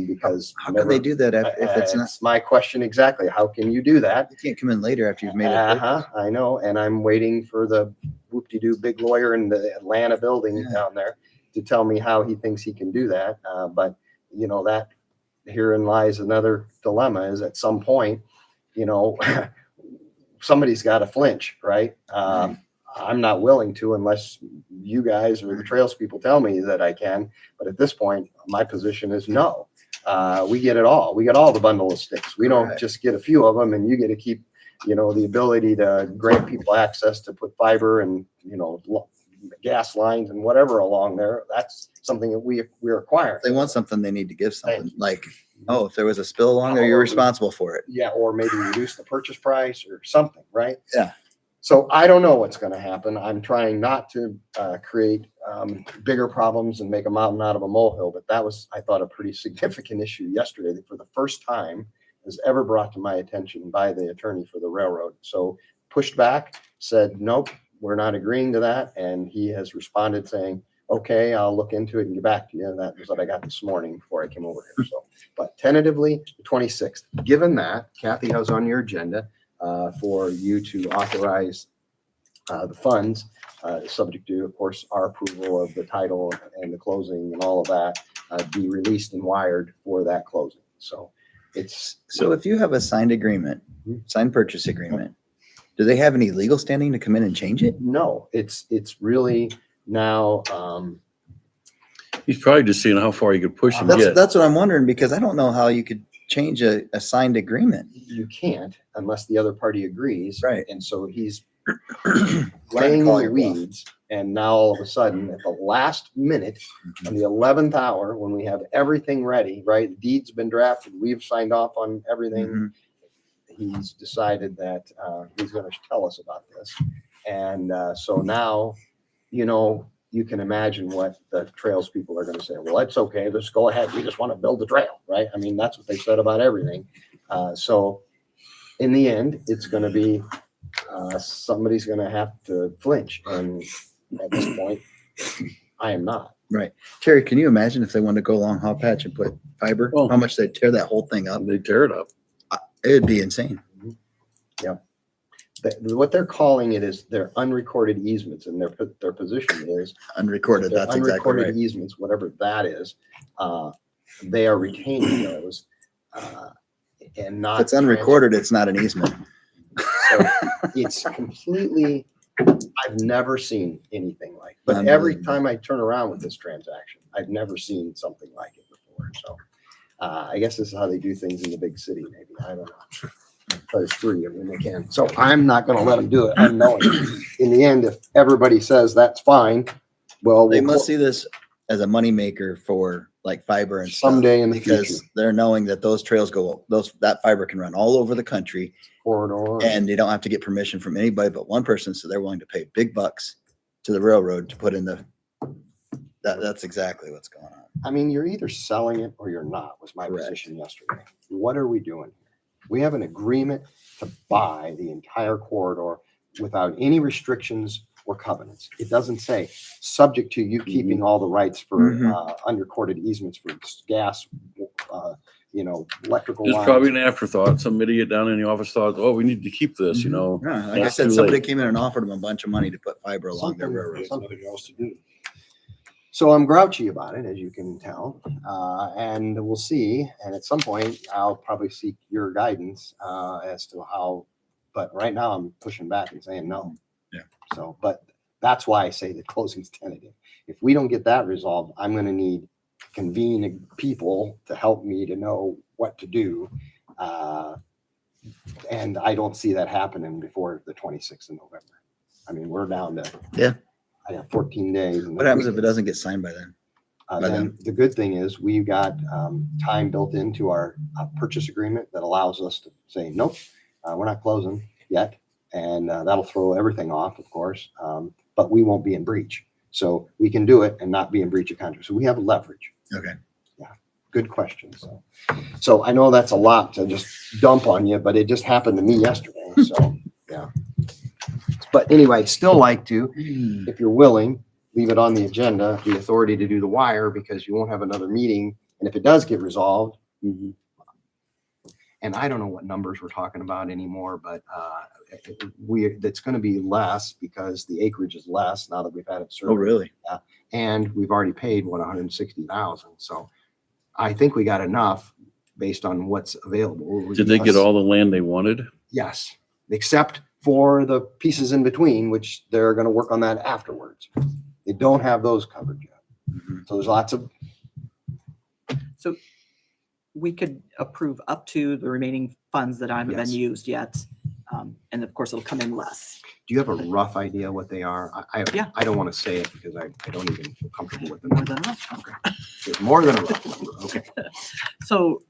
because How can they do that if it's not? it's my question exactly. How can you do that? You can't come in later after you've made it. I know, and I'm waiting for the whoop-de-doo big lawyer in the Atlanta building down there to tell me how he thinks he can do that. But you know, that herein lies another dilemma: is at some point, you know, somebody's got to flinch, right? I'm not willing to unless you guys or the trails people tell me that I can. But at this point, my position is no. We get it all. We get all the bundle of sticks. We don't just get a few of them, and you get to keep, you know, the ability to grant people access to put fiber and, you know, gas lines and whatever along there. That's something that we're acquiring. If they want something, they need to give something. Like, oh, if there was a spill along there, you're responsible for it. Yeah, or maybe reduce the purchase price or something, right? Yeah. So I don't know what's going to happen. I'm trying not to create bigger problems and make a mountain out of a molehill, but that was, I thought, a pretty significant issue yesterday that for the first time was ever brought to my attention by the attorney for the railroad. So pushed back, said, nope, we're not agreeing to that. And he has responded saying, okay, I'll look into it and get back to you. And that was what I got this morning before I came over here. So, but tentatively the 26th. Given that, Kathy, how's on your agenda for you to authorize the funds, subject to, of course, our approval of the title and the closing and all of that, be released and wired for that closing. So it's. So if you have a signed agreement, signed purchase agreement, do they have any legal standing to come in and change it? No, it's really now. He's probably just seeing how far you could push him yet. That's what I'm wondering, because I don't know how you could change a signed agreement. You can't unless the other party agrees. Right. And so he's laying in the weeds. And now all of a sudden, at the last minute, on the 11th hour, when we have everything ready, right? The deed's been drafted. We've signed off on everything. He's decided that he's going to tell us about this. And so now, you know, you can imagine what the trails people are going to say. Well, it's okay. Let's go ahead. We just want to build the trail, right? I mean, that's what they said about everything. So in the end, it's going to be somebody's going to have to flinch. And at this point, I am not. Right. Terry, can you imagine if they wanted to go along Hot Patch and put fiber? Oh. How much they'd tear that whole thing up? They tear it up. It'd be insane. Yeah. What they're calling it is their unrecorded easements, and their position is Unrecorded. That's exactly unrecorded right. easements, whatever that is. They are retaining those and not. If it's unrecorded, it's not an easement. So it's completely. I've never seen anything like. But every time I turn around with this transaction, I've never seen something like it before. So I guess this is how they do things in the big city. Maybe I don't know. Try to screw you when they can. So I'm not going to let them do it. I'm knowing. In the end, if everybody says that's fine, well, They must see this as a moneymaker for like fiber and stuff, someday in the because future. they're knowing that those trails that fiber can run all over the country, Corridor. and they don't have to get permission from anybody but one person. So they're willing to pay big bucks to the railroad to put in that's exactly what's going on. I mean, you're either selling it or you're not, was my position yesterday. What are we doing here? We have an agreement to buy the entire corridor without any restrictions or covenants. It doesn't say, subject to you keeping all the rights for unrecorded easements for gas, electrical It's lines. probably an afterthought. Some idiot down in the office thought, oh, we need to keep this, you know. Yeah, like I That's said, too somebody late. came in and offered them a bunch of money to put fiber along their Something- railroad. There's nothing else to do. So I'm grouchy about it, as you can tell, and we'll see. And at some point, I'll probably seek your guidance as to how. But right now, I'm pushing back and saying no. Yeah. So, but that's why I say the closing's tentative. If we don't get that resolved, I'm going to need to convene people to help me to know what to do. And I don't see that happening before the 26th of November. I mean, we're down to I have 14 days. What happens if it doesn't get signed by then? Then the good thing is we've got time built into our purchase agreement that allows us to say, nope, we're not closing yet. And that'll throw everything off, of course, but we won't be in breach. So we can do it and not be in breach of contract. So we have leverage. Okay. Yeah, good question. So I know that's a lot to just dump on you, but it just happened to me yesterday. So, yeah. But anyway, still like to, if you're willing, leave it on the agenda, the authority to do the wire, because you won't have another meeting. And if it does get resolved, and I don't know what numbers we're talking about anymore, but it's going to be less because the acreage is less now that we've had it surveyed. Oh, really? And we've already paid 160,000. So I think we got enough based on what's available. Did they get all the land they wanted? Yes, except for the pieces in between, which they're going to work on that afterwards. They don't have those covered yet. So there's lots of. So we could approve up to the remaining funds that haven't been Yes. used yet. And of course, it'll come in less. Do you have a rough idea what they are? Yeah. I don't want to say it because I don't even feel comfortable with them. More than enough. Okay. It's more than a rough number. Okay. So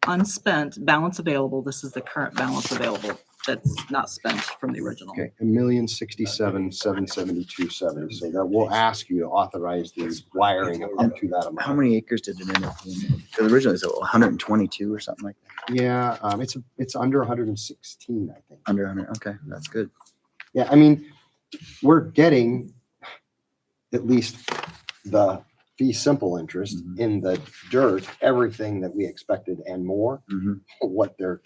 unspent balance available, this is the current balance available that's not spent from the original. Okay, 1,067,772.70. So that we'll ask you to authorize the wiring of up to that amount. How many acres did it end up being? Because originally it was 122 or something like that. Yeah, it's under 116, I think. Under 100. Okay, that's good. Yeah, I mean, we're getting at least the fee simple interest in the dirt, everything that we expected and more. What they're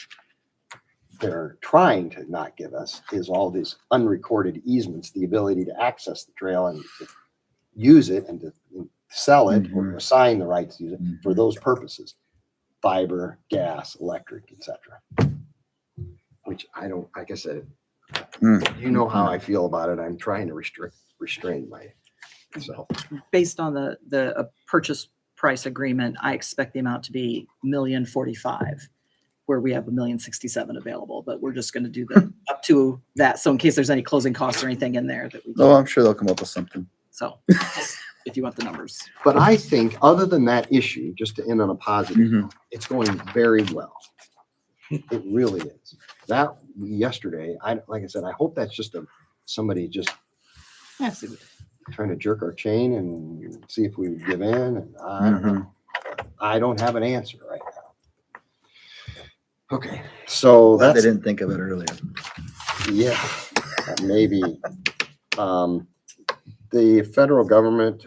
trying to not give us is all these unrecorded easements, the ability to access the trail and to use it and to sell it or assign the rights to use it for those purposes. Fiber, gas, electric, etc. Which I don't, like I said, you know how I feel about it. I'm trying to restrain myself. Based on the purchase price agreement, I expect the amount to be $1,045,000, where we have $1,067,000 available, but we're just going to do the up to that. So in case there's any closing costs or anything in there that we. Oh, I'm sure they'll come up with something. So if you want the numbers. But I think other than that issue, just to end on a positive note, it's going very well. It really is. That yesterday, like I said, I hope that's just somebody just trying to jerk our chain and see if we would give in. And I don't know. I don't have an answer right now. Okay, so Glad that's. they didn't think of it earlier. Yeah, maybe. The federal government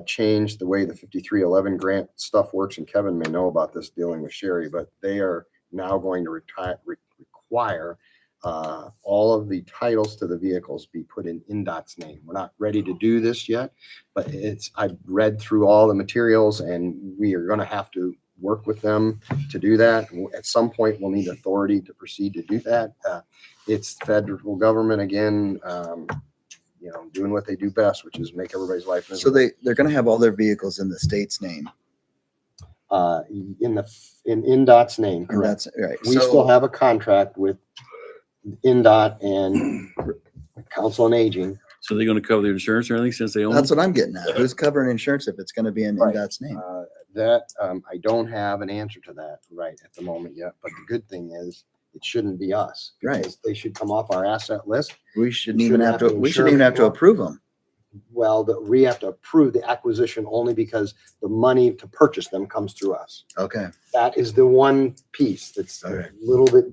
changed the way the 5311 grant stuff works, and Kevin may know about this dealing with Sherry, but they are now going to require all of the titles to the vehicles be put in INDOT's name. We're not ready to do this yet, but I've read through all the materials, and we are going to have to work with them to do that. At some point, we'll need authority to proceed to do that. It's federal government again, doing what they do best, which is make everybody's life miserable. So they're going to have all their vehicles in the state's name. In INDOT's name, And correct. that's right. We still have a contract with INDOT and Council on Aging. So they're going to cover the insurance or anything since they own That's them? what I'm getting at. Who's covering insurance if it's going to be in INDOT's name? I don't have an answer to that right at the moment yet, but the good thing is it shouldn't be us. Right. Because they should come off our asset list. We shouldn't We even shouldn't have to. We insure shouldn't even have to anymore. approve them. Well, we have to approve the acquisition only because the money to purchase them comes through us. Okay. That is the one piece that's Okay. a little bit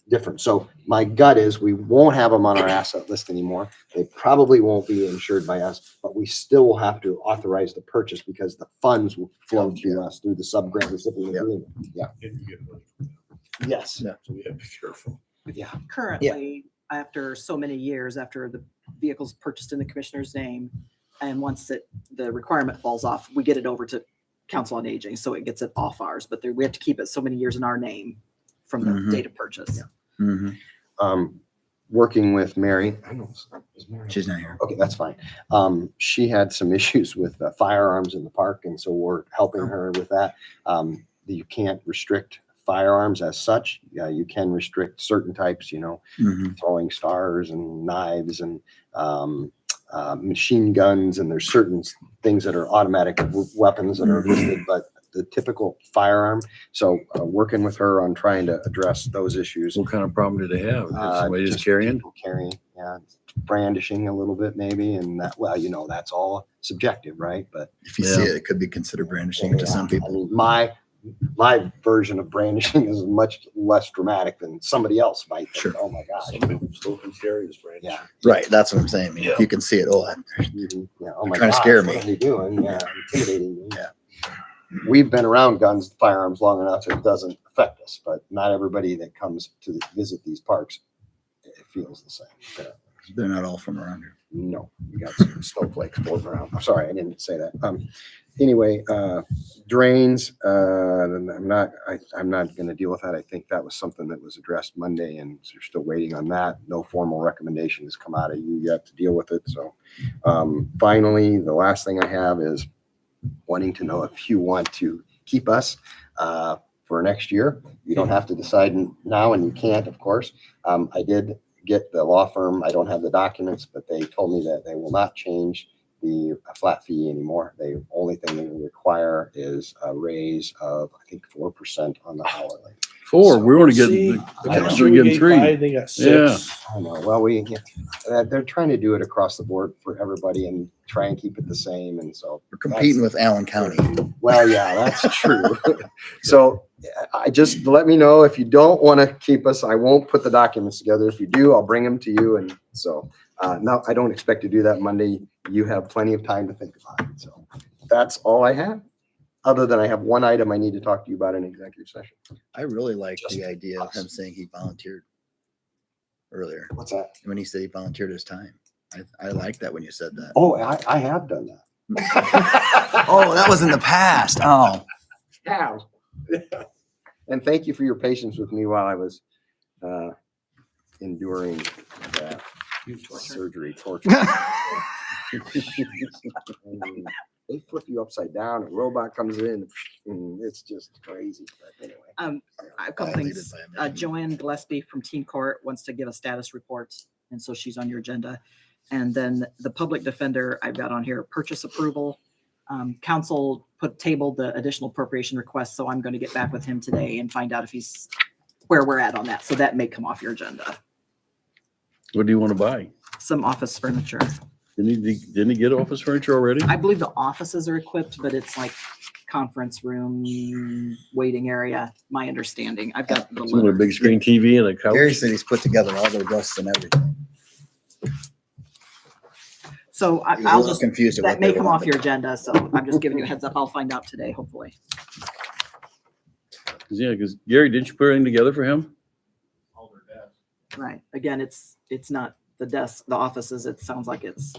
different. So my gut is we won't have them on our asset list anymore. They probably won't be insured by us, but we still will have to authorize the purchase because the funds will flow to us through the sub-grant recipient agreement. Yeah. Yes. Yeah. So we have to be careful. Yeah. Currently, after so many years, after the vehicle's purchased in the commissioner's name, and once the requirement falls off, we get it over to Council on Aging, so it gets it off ours, but we have to keep it so many years in our name from the Mhm. date of purchase. Working with Mary. I know. Is Mary- She's not here. Okay, that's fine. She had some issues with firearms in the park, and so we're helping her with that. You can't restrict firearms as such. Yeah, you can restrict certain types, throwing stars and knives and machine guns, and there's certain things that are automatic weapons that are listed, but the typical firearm. So working with her on trying to address those issues. What kind of problem do they have? Is somebody just Just carrying? people carrying, yeah, brandishing a little bit maybe, and that, well, that's all subjective, right? But If you see it, it could be considered brandishing to some I people. mean, my version of brandishing is much less dramatic than somebody else might think. Sure. Oh my gosh. Some people still can carry this brand. Yeah. Right, that's what I'm saying. I mean, if you can see it, Yeah. Oh my trying to gosh, scare what me. are they doing? Yeah. Intimidating me. Yeah. We've been around guns, firearms long enough, it doesn't affect us, but not everybody that comes to visit these parks, it feels the same. apparently. They're not all from around here. No, we got some snowflakes floating around. I'm sorry, I didn't say that. Anyway, drains, I'm not gonna deal with that. I think that was something that was addressed Monday and you're still waiting on that. No formal recommendation has come out of you yet to deal with it. So, finally, the last thing I have is wanting to know if you want to keep us, for next year. You don't have to decide now, and you can't, of course. I did get the law firm. I don't have the documents, but they told me that they will not change the flat fee anymore. The only thing they require is a raise of, I think, 4% on the hourly. 4, we want to get, See, the the council council getting gave 3. 5, they got Yeah. 6. I know. Well, they're trying to do it across the board for everybody and try and keep it the same. And so We're competing with Allen County. well, yeah, that's true. So I just let me know if you don't want to keep us. I won't put the documents together. If you do, I'll bring them to you. And so no, I don't expect to do that Monday. You have plenty of time to think about it. So that's all I have. Other than I have one item I need to talk to you about in executive session. I really like Just the idea of us. him saying he volunteered earlier. What's that? When he said he volunteered his time. I like that when you said that. Oh, I have done that. Oh, that was in the past. Oh, Have. And thank you for your patience with me while I was enduring that surgery torture. They flip you upside down, a robot comes in, and it's just crazy. But anyway. I have a couple Violated things. by a man. Joanne Gillespie from Teen Court wants to give a status report, and so she's on your agenda. And then the public defender, I've got on here, purchase approval. Council tabled the additional appropriation request, so I'm going to get back with him today and find out if he's, where we're at on that. So that may come off your agenda. What do you want to buy? Some office furniture. Didn't he get office furniture already? I believe the offices are equipped, but it's like conference room, waiting area, my understanding. I've got the Some letter. big screen TV and a Gary couch. said he's put together all their desks and everything. So He was a I'll little just, confused at that what they may come off wanted. your agenda, so I'm just giving you a heads up. I'll find out today, hopefully. Yeah, because Gary, didn't you put anything together for him? Right. Again, it's not the desk, the offices. It sounds like it's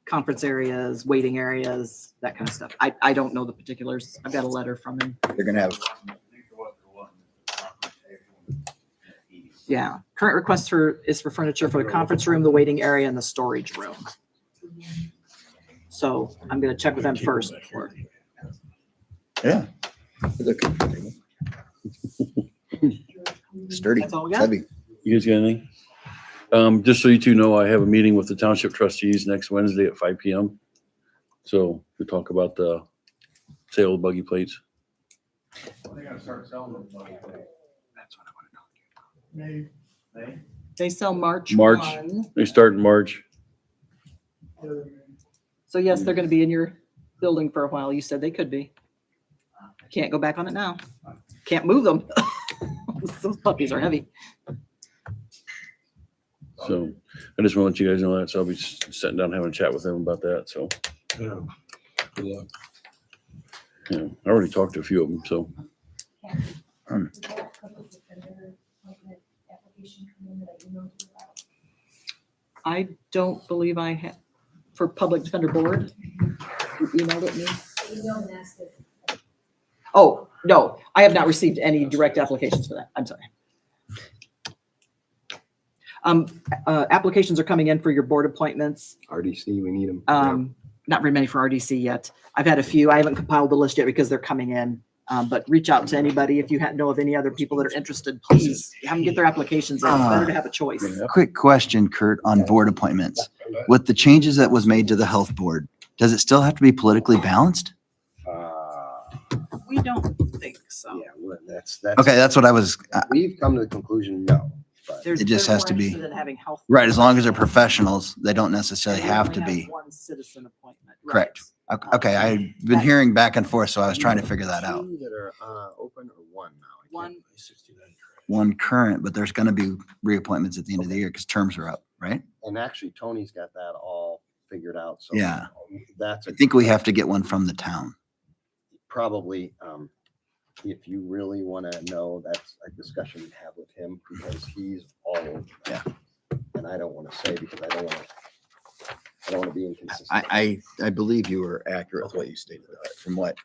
conference areas, waiting areas, that kind of stuff. I don't know the particulars. I've got a letter from him. They're gonna have, Yeah. Current request is for furniture for the conference room, the waiting area, and the storage room. So I'm gonna check with them first. yeah. They're comfortable. Sturdy, That's all we got? heavy. You guys got anything? Just so you two know, I have a meeting with the township trustees next Wednesday at 5 PM. So we talk about the sale of buggy plates. They gotta start selling them. They sell March March. 1. They start in March. So yes, they're gonna be in your building for a while. You said they could be. Can't go back on it now. Can't move them. Those puppies are heavy. So I just want to let you guys know that. So I'll be sitting down having a chat with them about that. So, Yeah. Good luck. yeah, I already talked to a few of them. So I don't believe I have, for Public Defender Board. You emailed it me? Oh, no, I have not received any direct applications for that. I'm sorry. Applications are coming in for your board appointments. RDC, we need them. Not very many for RDC yet. I've had a few. I haven't compiled the list yet because they're coming in. But reach out to anybody. If you know of any other people that are interested, please have them get their applications in. It's better to have a choice. Quick question, Kurt, on board appointments. With the changes that was made to the health board, does it still have to be politically balanced? We don't think so. Yeah, well, that's. Okay, that's what I was, We've come to the conclusion, no. But They're- It just they're has to more be- interested in having health right, as long as they're boards. professionals, they don't necessarily We have only to be. One citizen appointment. Right. Correct. Okay, I've been hearing back and forth, so I was trying to figure that out. Two that are open or one now? I can't- One, One current, but there's gonna be reappointments at the end of the year because terms are up, right? And actually, Tony's got that all figured out, so. Yeah. That's I think we have to get one from the town. probably, if you really want to know, that's a discussion to have with him because he's all over that. And I don't want to say because I don't want to be inconsistent. I believe you were accurate with what you stated, from what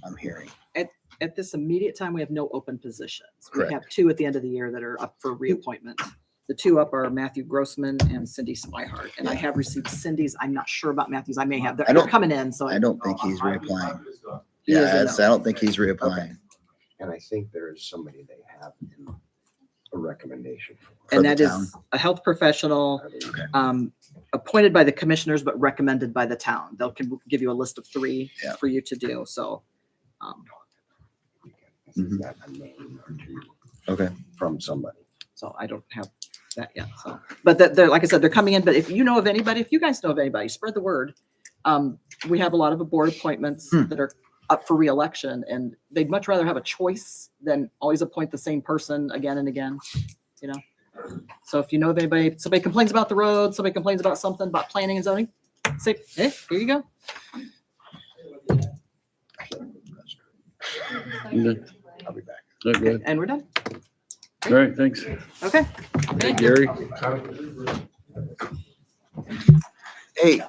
I'm hearing. at this immediate time, we have no open positions. Correct. We have two at the end of the year that are up for reappointment. The two up are Matthew Grossman and Cindy Swihart. And I have received Cindy's. I'm not sure about Matthew's. I may have, I they're don't- coming in, so. I don't think he's reapplying. He is Yeah, a that's- no. I don't think he's reapplying. And I think there is somebody they have in a recommendation for. And the that is town. a health professional, appointed by the commissioners, but recommended by the town. They'll give you a list of 3 Yeah. for you to do. So, Mhm. Got a name or two Okay. from somebody. so I don't have that yet. So, but they're, like I said, they're coming in. But if you know of anybody, if you guys know of anybody, spread the word. We have a lot of board appointments that are up for reelection, and they'd much rather have a choice than always appoint the same person again and again, you know? So if you know of anybody, somebody complains about the road, somebody complains about something about planning and zoning, say, hey, here you go. Okay. I'll be back. All right, good. And we're done. All right, thanks. Okay. Hey, Gary. Hey,